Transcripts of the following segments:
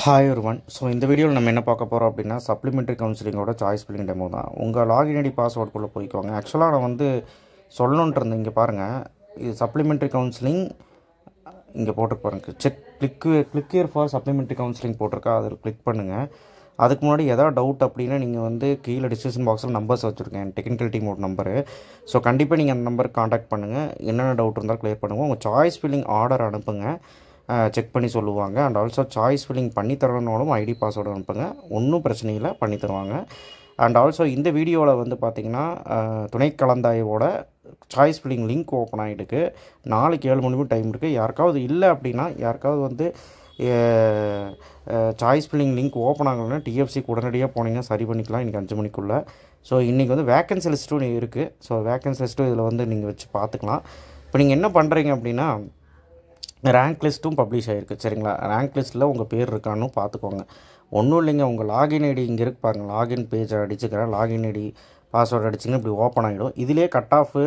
Hi ஒருவன். So இந்த வீடியோவில் நம்ம என்ன பார்க்க போகிறோம் அப்படின்னா சப்ளிமெண்ட்ரி கவுன்சிலிங்கோட சாய்ஸ் ஃபில்லிங் டெமோ தான். உங்கள் லாகின் ஐடி பாஸ்வேர்டுக்குள்ளே போய்க்கோங்க. ஆக்சுவலாக நான் சொல்லணுன்ட்டு இருந்தேன். இங்கே பாருங்கள், இது சப்ளிமெண்ட்ரி கவுன்சிலிங் இங்கே போட்டிருக்கு பாருங்க. Click here for supplementary counselling போட்டிருக்கா, அதில் கிளிக் பண்ணுங்கள். அதுக்கு முன்னாடி எதாவது டவுட் அப்படின்னா நீங்கள் கீழே டிஸ்கிரிப்ஷன் பாக்ஸில் நம்பர்ஸ் வச்சுருக்கேன், டெக்னிக்கல் டீமோட நம்பரு. ஸோ கண்டிப்பாக நீங்கள் அந்த நம்பருக்கு காண்டாக்ட் பண்ணுங்கள். என்னென்ன டவுட் இருந்தாலும் கிளியர் பண்ணுங்கள். உங்கள் சாய்ஸ் ஃபில்லிங் ஆர்டர் அனுப்புங்க, செக் பண்ணி சொல்லுவாங்க. அண்ட் ஆல்சோ சாய்ஸ் ஃபில்லிங் பண்ணி தரணுன்னாலும் ஐடி பாஸ்வேர்டு அனுப்புங்க, ஒன்றும் பிரச்சனை இல்லை, பண்ணி தருவாங்க. அண்ட் ஆல்சோ இந்த வீடியோவில் பார்த்திங்கன்னா துணை கலந்தாயோட சாய்ஸ் ஃபில்லிங் லிங்க் ஓப்பன் ஆகிட்டுருக்கு. நாளைக்கு 7 மணி டைம் இருக்குது. யாருக்காவது இல்லை அப்படின்னா, யாருக்காவது சாய்ஸ் ஃபில்லிங் லிங்க் ஓப்பன் ஆகலைன்னா டிஎஃப்சிக்கு உடனடியாக போனீங்கன்னா சரி பண்ணிக்கலாம் இன்றைக்கி 5 மணிக்குள்ளே. ஸோ இன்றைக்கி வேக்கன்சி லிஸ்ட்டும் இருக்குது. ஸோ வேக்கன்சி லிஸ்ட்டும் இதில் நீங்கள் வச்சு பார்த்துக்கலாம். இப்போ நீங்கள் என்ன பண்ணுறீங்க அப்படின்னா, ரேங்க் லிஸ்ட்டும் பப்ளிஷ் ஆகிருக்கு, சரிங்களா? ரேங்க் லிஸ்ட்டில் உங்கள் பேர் இருக்கான்னு பார்த்துக்கோங்க. ஒன்றும் இல்லைங்க, உங்கள் லாகின் ஐடி இங்கே இருக்கு பாருங்கள். லாகின் பேஜை அடிச்சுக்கிறேன், லாகின் ஐடி பாஸ்வேர்டு அடிச்சிங்கன்னா இப்படி ஓப்பன் ஆகிடும். இதிலே cut off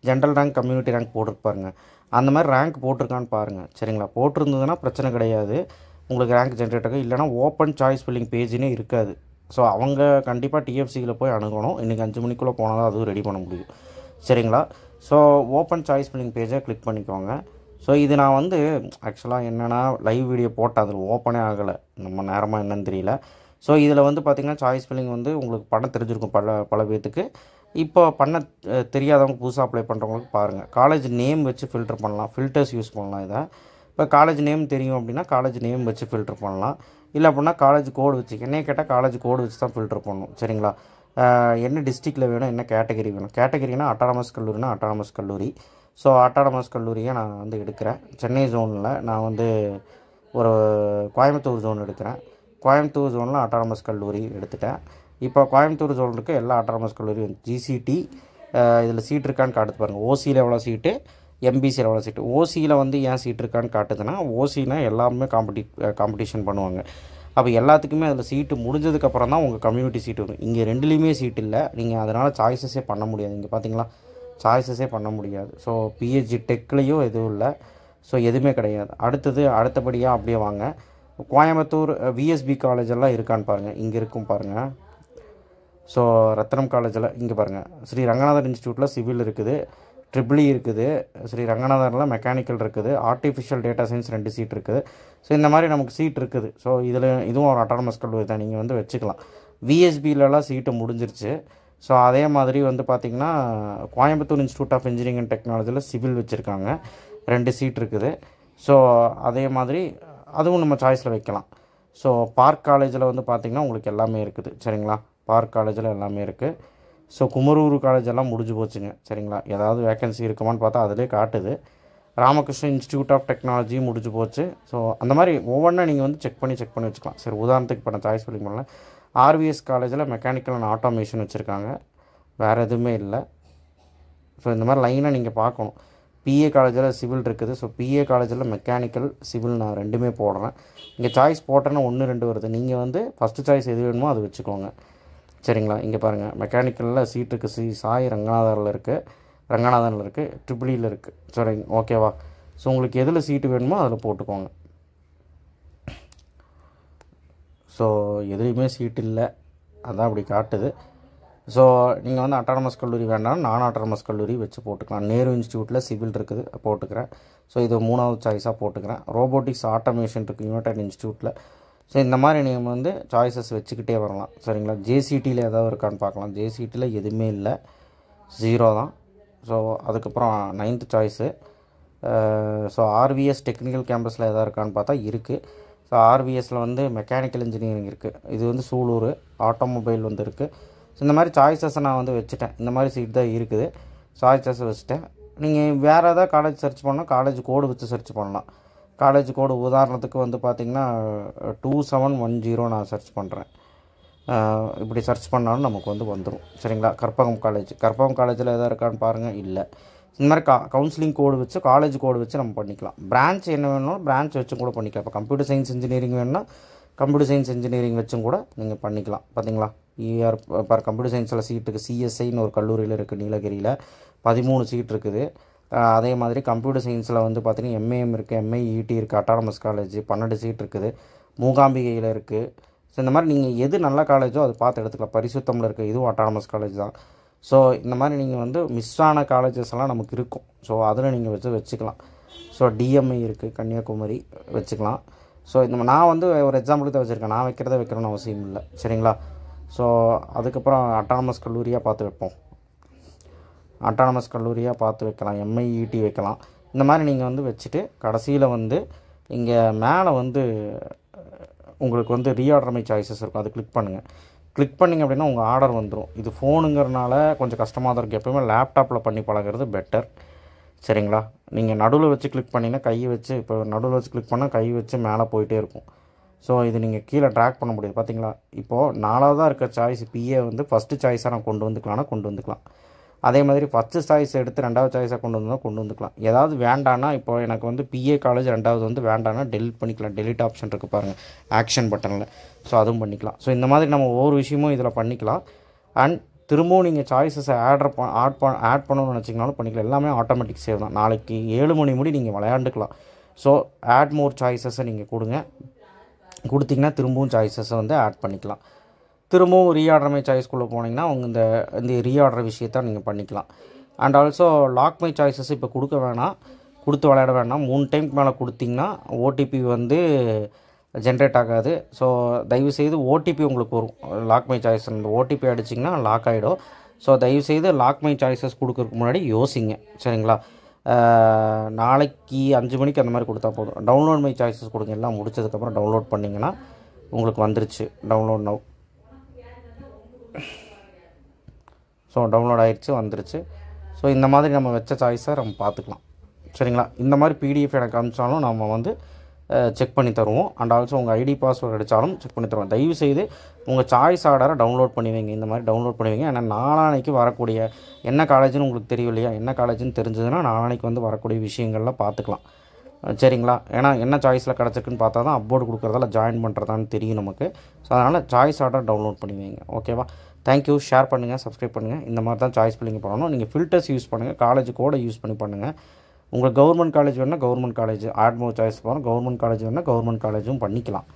general rank, community rank போட்டிருக்கு பாருங்கள். அந்த மாதிரி ரேங்க் போட்டிருக்கான்னு பாருங்கள், சரிங்களா? போட்டிருந்ததுன்னா பிரச்சனை கிடையாது, உங்களுக்கு ரேங்க் ஜென்ரேட் ஆகும். இல்லைனா ஓப்பன் சாய்ஸ் ஃபில்லிங் பேஜினே இருக்காது. ஸோ அவங்க கண்டிப்பாக டிஎஃப்சியில் போய் அணுகணும். இன்றைக்கி 5 மணிக்குள்ளே போனால் தான் அதுவும் ரெடி பண்ண முடியும், சரிங்களா? ஸோ ஓப்பன் சாய்ஸ் ஃபில்லிங் பேஜை கிளிக் பண்ணிக்கோங்க. ஸோ இது நான் ஆக்சுவலாக என்னென்னா லைவ் வீடியோ போட்டால் அதில் ஓப்பனே ஆகலை, நம்ம நேரமாக என்னன்னு தெரியல. ஸோ இதில் பார்த்திங்கன்னா சாய்ஸ் ஃபில்லிங் உங்களுக்கு பண்ண தெரிஞ்சிருக்கும் பல பேர்த்துக்கு. இப்போ பண்ண தெரியாதவங்க, புதுசாக அப்ளை பண்ணுறவங்களுக்கு பாருங்கள். காலேஜ் நேம் வச்சு ஃபில்டர் பண்ணலாம், ஃபில்டர்ஸ் யூஸ் பண்ணலாம். இதை இப்போ காலேஜ் நேம் தெரியும் அப்படின்னா காலேஜ் நேம் வச்சு ஃபில்டர் பண்ணலாம். இல்லை அப்படின்னா காலேஜ் கோடு வச்சு, என்னைய கேட்டால் காலேஜ் கோடு வச்சு தான் ஃபில்டர் பண்ணணும், சரிங்களா? என்ன டிஸ்ட்ரிக்டில் வேணும், என்ன கேட்டகரி வேணும். கேட்டகரினா அட்டானமஸ் கல்லூரினா அட்டானமஸ் கல்லூரி. ஸோ அட்டானமஸ் கல்லூரியை நான் எடுக்கிறேன். சென்னை ஜோனில் நான் ஒரு கோயம்புத்தூர் ஜோன் எடுக்கிறேன். கோயம்புத்தூர் ஜோனில் அட்டானமஸ் கல்லூரி எடுத்துட்டேன். இப்போ கோயம்புத்தூர் ஜோன் இருக்க எல்லா அட்டானமஸ் கல்லூரி ஜிசிடி இதில் சீட் இருக்கான்னு காட்டுது பாருங்கள். ஓசியில் எவ்வளோ சீட்டு, எம்பிசியில் எவ்வளோ சீட்டு. ஓசியில் ஏன் சீட் இருக்கான்னு காட்டுதுன்னா, ஓசினா எல்லாருமே காம்படிஷன் பண்ணுவாங்க. அப்போ எல்லாத்துக்குமே அதில் சீட்டு முடிஞ்சதுக்கப்புறம் தான் உங்கள் கம்யூனிட்டி சீட்டு வரும். இங்கே ரெண்டுலேயுமே சீட் இல்லை, நீங்கள் அதனால் சாய்ஸஸே பண்ண முடியாது. இங்கே பார்த்தீங்களா, சாய்ஸஸே பண்ண முடியாது. ஸோ பிஹெச்டி டெக்லேயும் எதுவும் இல்லை, ஸோ எதுவுமே கிடையாது. அடுத்தபடியாக அப்படியே வாங்க. கோயம்புத்தூர் விஎஸ்பி காலேஜெல்லாம் இருக்கான்னு பாருங்கள், இங்கே இருக்கும் பாருங்கள். ஸோ ரத்னம் காலேஜில் இங்கே பாருங்கள், ஸ்ரீ ரங்கநாதர் இன்ஸ்டியூட்டில் சிவில் இருக்குது, ட்ரிபிள்இ இருக்குது, ஸ்ரீ ரங்கநாதரில் மெக்கானிக்கல் இருக்குது, ஆர்டிஃபிஷியல் டேட்டா சயின்ஸ் 2 சீட் இருக்குது. ஸோ இந்த மாதிரி நமக்கு சீட் இருக்குது. ஸோ இதுவும் ஒரு அட்டானமஸ் கல்லூரி தான், நீங்கள் வச்சுக்கலாம். விஎஸ்பியிலலாம் சீட்டு முடிஞ்சிருச்சு. ஸோ அதே மாதிரி பார்த்திங்கன்னா Coimbatore institute of engineering and டெக்னாலஜியில் சிவில் வச்சுருக்காங்க, 2 சீட் இருக்குது. ஸோ அதே மாதிரி அதுவும் நம்ம சாய்ஸில் வைக்கலாம். ஸோ பார்க் காலேஜில் பார்த்திங்கன்னா உங்களுக்கு எல்லாமே இருக்குது, சரிங்களா? பார்க் காலேஜில் எல்லாமே இருக்குது. ஸோ குமரூர் காலேஜெல்லாம் முடிஞ்சு போச்சுங்க, சரிங்களா? ஏதாவது வேக்கன்சி இருக்குமான்னு பார்த்தா அதிலே காட்டுது. ராமகிருஷ்ணன் இன்ஸ்டியூட் ஆஃப் டெக்னாலஜி முடிஞ்சு போச்சு. ஸோ அந்த மாதிரி ஒவ்வொன்றா நீங்கள் செக் பண்ணி வச்சுக்கலாம். சரி, உதாரணத்துக்கு இப்போ நான் சாய்ஸ் ஃபில்லிங் பண்ணல. ஆர்விஎஸ் காலேஜில் மெக்கானிக்கல் அண்ட் ஆட்டோமேஷன் வச்சுருக்காங்க, வேறு எதுவுமே இல்லை. ஸோ இந்த மாதிரி லைனாக நீங்கள் பார்க்கணும். பிஏ காலேஜில் சிவில் இருக்குது. ஸோ பிஏ காலேஜில் மெக்கானிக்கல், சிவில் நான் 2மே போடுறேன். இங்கே சாய்ஸ் போட்டேன்னா 1 2 வருது. நீங்கள் ஃபஸ்ட்டு சாய்ஸ் எது வேணுமோ அது வச்சுக்கோங்க, சரிங்களா? இங்கே பாருங்கள், மெக்கானிக்கலில் சீட் இருக்குது, சாய் ரங்கநாதனில் இருக்குது, ட்ரிபிள்இயில் இருக்குது, சரி, ஓகேவா? ஸோ உங்களுக்கு எதில் சீட்டு வேணுமோ அதில் போட்டுக்கோங்க. ஸோ எதுலேயுமே சீட் இல்லை, அதான் அப்படி காட்டுது. ஸோ நீங்கள் அட்டானமஸ் கல்லூரி வேண்டாம், நான் அட்டானமஸ் கல்லூரி வச்சு போட்டுக்கலாம். நேரு இன்ஸ்டியூட்டில் சிவில் இருக்குது, போட்டுக்கிறேன். ஸோ இது 3வது சாய்ஸாக போட்டுக்கிறேன். ரோபோட்டிக்ஸ் ஆட்டோமேஷன் இருக்குது யுனைடெட் இன்ஸ்டியூட்டில். ஸோ இந்த மாதிரி நீங்கள் சாய்ஸஸ் வச்சுக்கிட்டே வரலாம், சரிங்களா? ஜேசிடியில் ஏதாவது இருக்கான்னு பார்க்கலாம். ஜேசிடியில் எதுவுமே இல்லை, 0 தான். ஸோ அதுக்கப்புறம் 9th choice. So RVS technical கேம்பஸில் எதாவது இருக்கான்னு பார்த்தா இருக்குது. ஸோ ஆர்விஎஸில் மெக்கானிக்கல் இன்ஜினியரிங் இருக்குது, இது சூலூர். ஆட்டோமொபைல் இருக்குது. ஸோ இந்த மாதிரி சாய்ஸஸை நான் வச்சுட்டேன். இந்த மாதிரி சீட் தான் இருக்குது, சாய்ஸஸை வச்சுட்டேன். நீங்கள் வேறு ஏதாவது காலேஜ் சர்ச் பண்ணால் காலேஜ் கோடு வச்சு சர்ச் பண்ணலாம். காலேஜ் கோடு உதாரணத்துக்கு பார்த்திங்கன்னா 2710 நான் சர்ச் பண்ணுறேன். இப்படி சர்ச் பண்ணாலும் நமக்கு வந்துடும், சரிங்களா? கற்பகம் காலேஜில் எதாவது இருக்கான்னு பாருங்கள், இல்லை. இந்த மாதிரி கவுன்சிலிங் கோடு வச்சு, காலேஜ் கோடு வச்சு நம்ம பண்ணிக்கலாம். பிரான்ச் என்ன வேணும்னாலும் பிரான்ச் வச்சும் கூட பண்ணிக்கலாம். இப்போ கம்ப்யூட்டர் சயின்ஸ் இன்ஜினியரிங் வேணும்னா கம்ப்யூட்டர் சயின்ஸ் இன்ஜினியரிங் வச்சும் கூட நீங்கள் பண்ணிக்கலாம், பார்த்தீங்களா? கம்ப்யூட்டர் சயின்ஸில் சீட்டுக்கு சிஎஸ்ஐன்னு ஒரு கல்லூரியில் இருக்குது, நீலகிரியில் 13 சீட் இருக்குது. அதே மாதிரி கம்ப்யூட்டர் சயின்ஸில் பார்த்திங்கன்னா எம்ஏஎம் இருக்குது, எம்ஐஇடி இருக்குது, அட்டானமஸ் காலேஜ் 12 சீட் இருக்குது. மூகாம்பிகையில் இருக்குது. ஸோ இந்த மாதிரி நீங்கள் எது நல்ல காலேஜோ அது பார்த்து எடுத்துக்கலாம். பரிசுத்தமில் இருக்குது, இதுவும் அட்டானமஸ் காலேஜ் தான். ஸோ இந்த மாதிரி நீங்கள் வந்து மிஸ் ஆன காலேஜஸ் எல்லாம் நமக்கு இருக்கும். ஸோ அதில் நீங்கள் வச்சுக்கலாம். ஸோ டிஎம்ஐ இருக்குது கன்னியாகுமரி, வச்சுக்கலாம். ஸோ இந்த நான் வந்து ஒரு எக்ஸாம்பிளுக்கு தான் வச்சுருக்கேன், நான் வைக்கணும்னு அவசியம் இல்லை. சரிங்களா? ஸோ அதுக்கப்புறம் அட்டானமஸ் கல்லூரியாக பார்த்து வைப்போம். அட்டானமஸ் கல்லூரியாக பார்த்து வைக்கலாம், எம்ஐஇடி வைக்கலாம். இந்த மாதிரி நீங்கள் வந்து வச்சுட்டு கடைசியில் வந்து இங்கே மேலே வந்து உங்களுக்கு வந்து ரீஆர்டர் மை சாய்ஸஸ் இருக்கும், அது கிளிக் பண்ணுங்கள். கிளிக் பண்ணிங்க அப்படின்னா உங்கள் ஆர்டர் வந்துடும். இது ஃபோனுங்கிறனால கொஞ்சம் கஷ்டமாக தான் இருக்குது. எப்போயுமே லேப்டாப்பில் பண்ணி பழகிறது பெட்டர். சரிங்களா? நீங்கள் நடுவில் வச்சு கிளிக் பண்ணிங்கன்னா கையை வச்சு, இப்போ நடுவில் வச்சு கிளிக் பண்ணால் கை வச்சு மேலே போயிட்டே இருக்கும். ஸோ இது நீங்கள் கீழே ட்ராக் பண்ண முடியாது. பார்த்தீங்களா? இப்போது 4வதாக இருக்க சாய்ஸ் பிஏ வந்து ஃபஸ்ட்டு சாய்ஸாக நான் கொண்டு வந்துக்கலாம். அதே மாதிரி ஃபஸ்ட்டு சாய்ஸ் எடுத்து 2வது சாய்ஸாக கொண்டு வந்துக்கலாம். ஏதாவது வேண்டான்னா, இப்போ எனக்கு வந்து பிஏ காலேஜ் 2வது வந்து வேண்டான்னா டெலிட் பண்ணிக்கலாம். டெலிட் ஆப்ஷன் இருக்குது பாருங்கள் ஆக்ஷன் பட்டனில். ஸோ அதுவும் பண்ணிக்கலாம். ஸோ இந்த மாதிரி நம்ம ஒவ்வொரு விஷயமும் இதில் பண்ணிக்கலாம். அண்ட் திரும்பவும் நீங்கள் சாய்ஸஸை ஆட் பண்ணணும்னு நினச்சிங்கனாலும் பண்ணிக்கலாம். எல்லாமே ஆட்டோமேட்டிக் சேவ் தான். நாளைக்கு 7 மணி முடி நீங்கள் விளையாண்டுக்கலாம். ஸோ ஆட் மோர் சாய்ஸஸை நீங்கள் கொடுத்தீங்கன்னா திரும்பவும் சாய்ஸஸை வந்து ஆட் பண்ணிக்கலாம். திரும்பவும் ரீஆர்டர் மை சாய்ஸ்க்குள்ளே போனீங்கன்னா அவங்க இந்த ரீஆர்டர் விஷயத்தை நீங்கள் பண்ணிக்கலாம். And also lock my choices இப்போ கொடுத்து விளையாட வேணாம். 3 டைம்க்கு மேலே கொடுத்திங்கன்னா ஓடிபி வந்து ஜென்ரேட் ஆகாது. ஸோ தயவுசெய்து ஓடிபி உங்களுக்கு வரும். லாக் மை சாய்ஸ் இந்த ஓடிபி அடிச்சிங்கன்னா லாக் ஆகிடும். ஸோ தயவுசெய்து லாக் மை சாய்ஸஸ் கொடுக்கறதுக்கு முன்னாடி யோசிங்க. சரிங்களா? நாளைக்கு 5 மணிக்கு அந்த மாதிரி கொடுத்தா போதும். டவுன்லோட் மை சாய்ஸஸ் கொடுங்க. எல்லாம் முடிச்சதுக்கப்புறம் டவுன்லோட் பண்ணிங்கன்னா உங்களுக்கு வந்துருச்சு. Download now. ஸோ டவுன்லோட் ஆகிடுச்சு, வந்துருச்சு. ஸோ இந்த மாதிரி நம்ம வச்ச சாய்ஸை நம்ம பார்த்துக்கலாம். சரிங்களா? இந்த மாதிரி பிடிஎஃப் எனக்கு அனுப்பிச்சாலும் நம்ம வந்து செக் பண்ணி தருவோம். அண்ட் ஆல்சோ உங்கள் ஐடி பாஸ்வேர்டு அடித்தாலும் செக் பண்ணி தருவோம். தயவுசெய்து உங்கள் சாய்ஸ் ஆர்டரை டவுன்லோட் பண்ணுவீங்க. இந்த மாதிரி டவுன்லோட் பண்ணுவீங்க. ஏன்னா நாளானைக்கு வரக்கூடிய என்ன காலேஜுன்னு உங்களுக்கு தெரியும் இல்லையா? என்ன காலேஜுன்னு தெரிஞ்சதுன்னா நாளானைக்கு வந்து வரக்கூடிய விஷயங்கள்லாம் பார்த்துக்கலாம். சரிங்களா? ஏன்னா என்ன சாய்ஸில் கிடச்சிருக்குன்னு பார்த்தா தான் அப்போர்டு கொடுக்குறதால ஜாயின் பண்ணுறதான்னு தெரியும் நமக்கு. ஸோ அதனால் சாய்ஸ் ஆர்டர் டவுன்லோட் பண்ணுவீங்க. ஓகேவா? தேங்க்யூ. ஷேர் பண்ணுங்கள், சப்ஸ்கிரைப் பண்ணுங்கள். இந்த மாதிரி தான் சாய்ஸ் பில்லிங் பண்ணணும். நீங்கள் ஃபில்டர்ஸ் யூஸ் பண்ணுங்கள், காலேஜ் கோடை யூஸ் பண்ணி பண்ணுங்கள். உங்களுக்கு கவர்மெண்ட் காலேஜ் வேணுன்னா government college add more choice போகிறோம். கவர்மெண்ட் காலேஜ் வேணுன்னா கவர்மெண்ட் காலேஜும் பண்ணிக்கலாம்.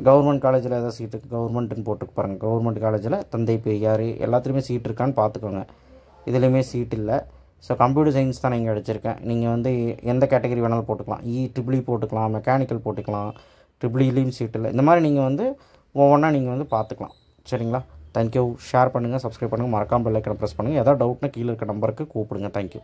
கவர்மெண்ட் காலேஜில் ஏதாவது சீட் இருக்குது கவர்மெண்ட்டுன்னு போட்டுக்கு பாருங்கள். கவர்மெண்ட் காலேஜில் தந்தை பெரியார் எல்லாத்துலேயுமே சீட் இருக்கான்னு பார்த்துக்கோங்க. இதுலேயுமே சீட் இல்லை. ஸோ கம்ப்யூட்டர் சயின்ஸ் தான் நீங்கள் அடிச்சிருக்கேன். நீங்கள் வந்து எந்த கேட்டகரி வேணாலும் போட்டுக்கலாம். ட்ரிபிள் போட்டுக்கலாம், மெக்கானிக்கல் போட்டுக்கலாம். ட்ரிபிள்இலையும் சீட் இல்லை. இந்த மாதிரி நீங்கள் வந்து ஒவ்வொன்றா நீங்கள் வந்து பார்த்துக்கலாம். சரிங்களா? தேங்க்யூ. ஷேர் பண்ணுங்கள், சப்ஸ்கிரைப் பண்ணுங்கள், மறக்காமல் பெல் ஐக்கனை ப்ரெஸ் பண்ணுங்கள். எதாவது டவுட்னா கீழே இருக்க நம்பருக்கு கூப்பிடுங்க. தேங்க்யூ.